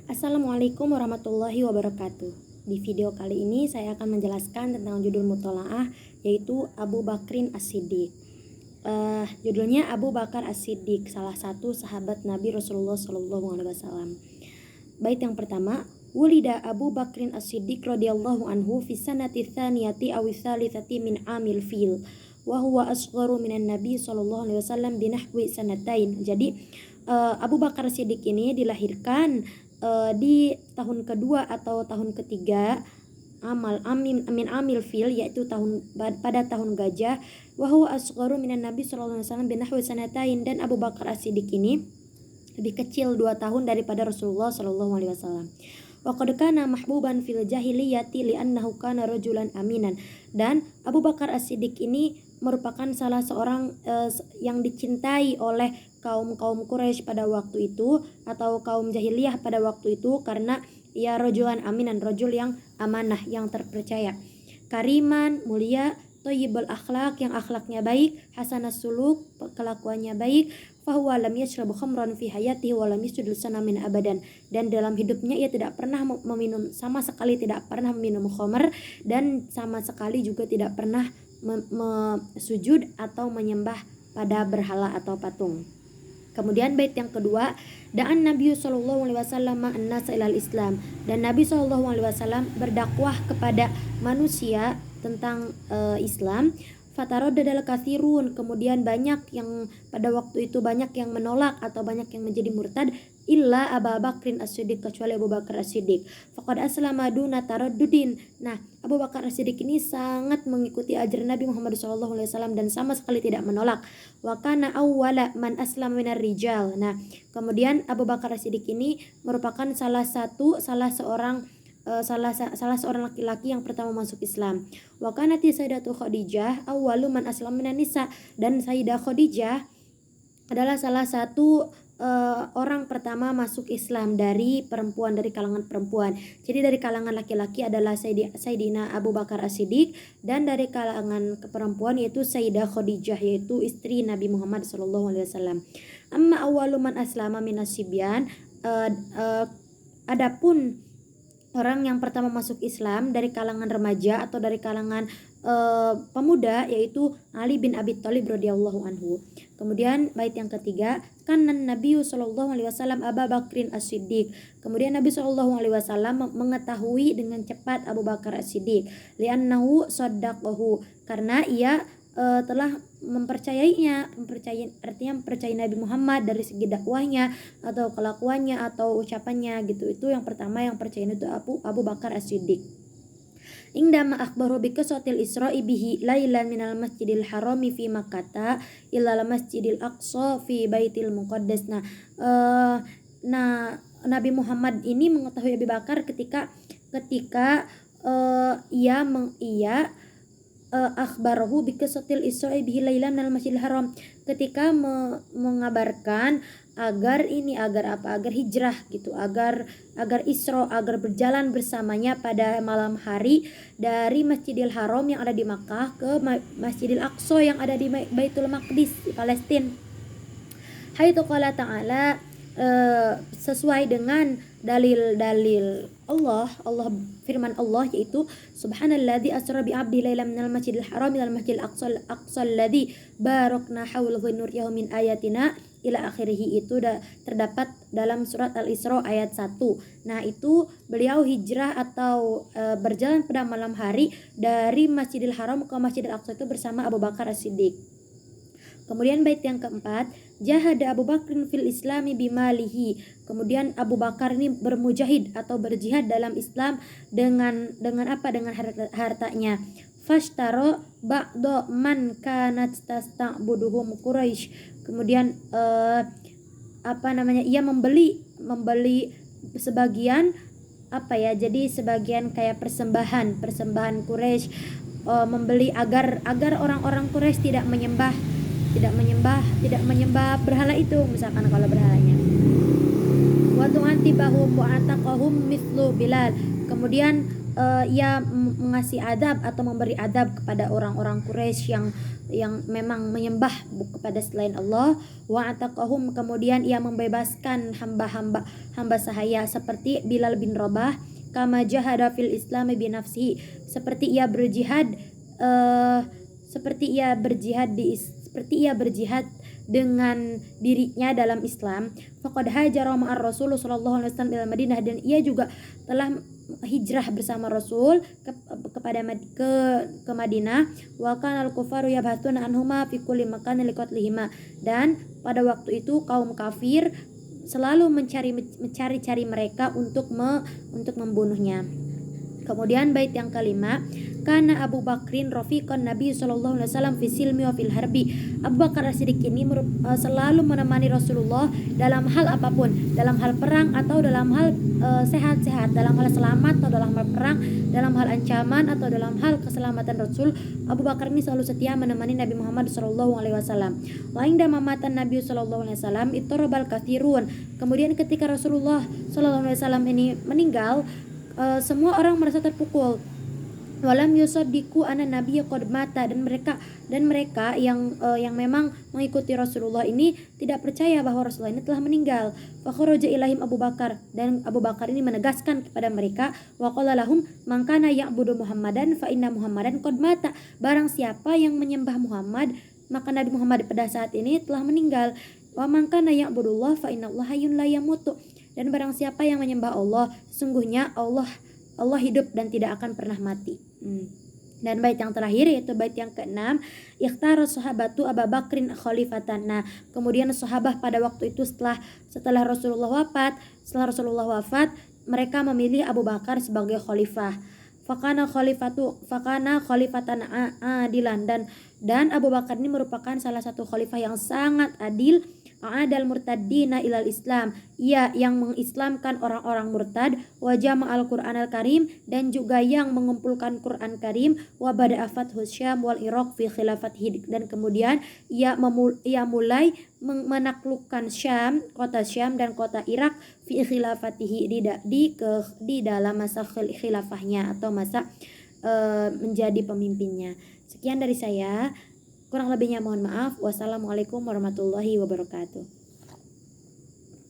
Assalamualaikum warahmatullahi wabarakatuh. Di video kali ini saya akan menjelaskan tentang judul mutolaah, yaitu Abu Bakrin As-Siddiq. Judulnya Abu Bakar As-Siddiq, salah satu sahabat Nabi Rasulullah SAW. Bait yang pertama, Wulida Abu Bakrin As-Siddiq radhiyallahu anhu fi sanati tsaniyati aw tsalitsati min amil fil wa huwa asgharu minan nabi sallallahu alaihi wasallam binahwi sanatain. Jadi Abu Bakar As-Siddiq ini dilahirkan di tahun kedua atau tahun ketiga min amil fil, yaitu pada tahun gajah. Wa huwa asgharu minan nabi sallallahu alaihi wasallam binahwi sanatain, dan Abu Bakar As-Siddiq ini lebih kecil 2 tahun daripada Rasulullah sallallahu alaihi wasallam. Wa qad kana mahbuban fil jahiliyati li'annahu kana rajulan aminan. Dan Abu Bakar As-Siddiq ini merupakan salah seorang yang dicintai oleh kaum Quraisy pada waktu itu, atau kaum jahiliyah pada waktu itu, karena ia rajulan aminan, rajul yang amanah, yang terpercaya. Kariman, mulia, thayyibul akhlak, yang akhlaknya baik, hasanas suluk, kelakuannya baik, fahuwa lam yashrab khamran fi hayatihi wa lam yasjud sanamin abadan. Dan dalam hidupnya ia tidak pernah meminum, sama sekali tidak pernah meminum khamr, dan sama sekali juga tidak pernah sujud atau menyembah pada berhala atau patung. Kemudian bait yang kedua, da'an Nabi sallallahu alaihi wasallam an-nas ilal Islam, dan Nabi sallallahu alaihi wasallam berdakwah kepada manusia tentang Islam. Fataroddadal katsirun, kemudian banyak yang pada waktu itu banyak yang menolak atau banyak yang menjadi murtad, illa Abu Bakrin As-Siddiq, kecuali Abu Bakar As-Siddiq. Faqad aslama duna taraddudin. Nah, Abu Bakar As-Siddiq ini sangat mengikuti ajaran Nabi Muhammad SAW dan sama sekali tidak menolak. Wa kana awwala man aslama minar rijal. Nah, kemudian Abu Bakar As-Siddiq ini merupakan salah seorang laki-laki yang pertama masuk Islam. Wa kanati Sayyidatu Khadijah awwalu man aslama minan nisa, dan Sayyidah Khadijah adalah salah satu orang pertama masuk Islam dari perempuan, dari kalangan perempuan. Jadi dari kalangan laki-laki adalah Sayyidina Abu Bakar As-Siddiq, dan dari kalangan perempuan yaitu Sayyidah Khadijah, yaitu istri Nabi Muhammad SAW. Amma awwalu man aslama minas sibyan, adapun orang yang pertama masuk Islam dari kalangan remaja atau dari kalangan pemuda, yaitu Ali bin Abi Thalib radhiyallahu anhu. Kemudian bait yang ketiga, kanan Nabi sallallahu alaihi wasallam Abu Bakrin As-Siddiq. Kemudian Nabi sallallahu alaihi wasallam mengetahui dengan cepat Abu Bakar As-Siddiq, li'annahu saddaqahu, karena ia telah mempercayai Nabi Muhammad dari segi dakwahnya atau kelakuannya atau ucapannya gitu. Itu yang pertama yang percaya itu Abu Bakar As-Siddiq. Indama akhbaru bi qissatil Isra'i bihi lailan minal masjidil harami fi Makkah ila masjidil aqsa fi baitil muqaddas. Nabi Muhammad ini mengetahui Abu Bakar ketika ia akhbarahu bi qissatil Isra'i bihi lailan minal masjidil haram, ketika mengabarkan agar hijrah gitu, agar Isra, agar berjalan bersamanya pada malam hari dari Masjidil Haram yang ada di Makkah ke Masjidil Aqsa yang ada di Baitul Maqdis di Palestina. Haitsu qala ta'ala, sesuai dengan dalil Allah firman Allah, yaitu subhanalladzi asra bi 'abdi lailan minal masjidil haram ilal masjidil aqsa alladzi barakna haulahu nuriyahu min ayatina ila akhirih. Itu terdapat dalam surat Al-Isra ayat 1. Nah, itu beliau hijrah atau berjalan pada malam hari dari Masjidil Haram ke Masjidil Aqsa itu bersama Abu Bakar As-Siddiq. Kemudian bait yang keempat, jahada Abu Bakrin fil islami bimalihi. Kemudian Abu Bakar ini bermujahid atau berjihad dalam Islam dengan apa? Dengan hartanya. Fashtaro ba'do man kanat tasta'buduhum Quraisy. Kemudian ia membeli sebagian jadi sebagian kayak persembahan Quraisy, membeli agar orang-orang Quraisy tidak menyembah berhala itu, misalkan kalau berhalanya. Wa tu'antibahum wa ataqahum mithlu Bilal. Kemudian ia mengasih adab atau memberi adab kepada orang-orang Quraisy yang memang menyembah kepada selain Allah. Wa ataqahum, kemudian ia membebaskan hamba sahaya seperti Bilal bin Rabah. Kama jahada fil Islam bi nafsihi, seperti ia berjihad dengan dirinya dalam Islam. Faqad hajara ma'ar Rasul sallallahu alaihi wasallam ila Madinah, dan ia juga telah hijrah bersama Rasul ke Madinah. Wa kana al-kufaru yabhatuna anhuma fi kulli makan liqatlihima, dan pada waktu itu kaum kafir selalu mencari mereka untuk membunuhnya. Kemudian bait yang kelima, karena Abu Bakrin rafiqan Nabi sallallahu alaihi wasallam fi silmi wa fil harbi. Abu Bakar As-Siddiq ini selalu menemani Rasulullah dalam hal apapun, dalam hal perang atau dalam hal sehat-sehat, dalam hal selamat atau dalam hal perang, dalam hal ancaman atau dalam hal keselamatan Rasul. Abu Bakar ini selalu setia menemani Nabi Muhammad sallallahu alaihi wasallam. Wa inda mamatan Nabi sallallahu alaihi wasallam itarabal katsirun. Kemudian ketika Rasulullah sallallahu alaihi wasallam ini meninggal, semua orang merasa terpukul. Walam yusaddiqu anna nabiyya qad mata, dan mereka yang memang mengikuti Rasulullah ini tidak percaya bahwa Rasulullah ini telah meninggal. Fa kharaja ilaihim Abu Bakar, dan Abu Bakar ini menegaskan kepada mereka, wa qala lahum man kana ya'budu Muhammadan fa inna Muhammadan qad mata. Barang siapa yang menyembah Muhammad, maka Nabi Muhammad pada saat ini telah meninggal. Wa man kana ya'budullah fa innallaha hayyun la yamutu. Dan barang siapa yang menyembah Allah, sesungguhnya Allah hidup dan tidak akan pernah mati. Dan bait yang terakhir yaitu bait yang keenam, ikhtara sahabatu Abu Bakrin khalifatan. Nah, kemudian sahabat pada waktu itu setelah Rasulullah wafat, mereka memilih Abu Bakar sebagai khalifah. Fakana khalifatan adilan, dan Abu Bakar ini merupakan salah satu khalifah yang sangat adil. Adal murtadina ilal Islam, ia yang mengislamkan orang-orang murtad. Wa jama'al Qur'an al-Karim, dan juga yang mengumpulkan Quran Karim. Wa bada'a fathus Syam wal Iraq fi khilafatihi, dan kemudian ia mulai menaklukkan kota Syam dan kota Irak fi khilafatihi di dalam masa khilafahnya atau masa menjadi pemimpinnya. Sekian dari saya. Kurang lebihnya mohon maaf. Wassalamualaikum warahmatullahi wabarakatuh.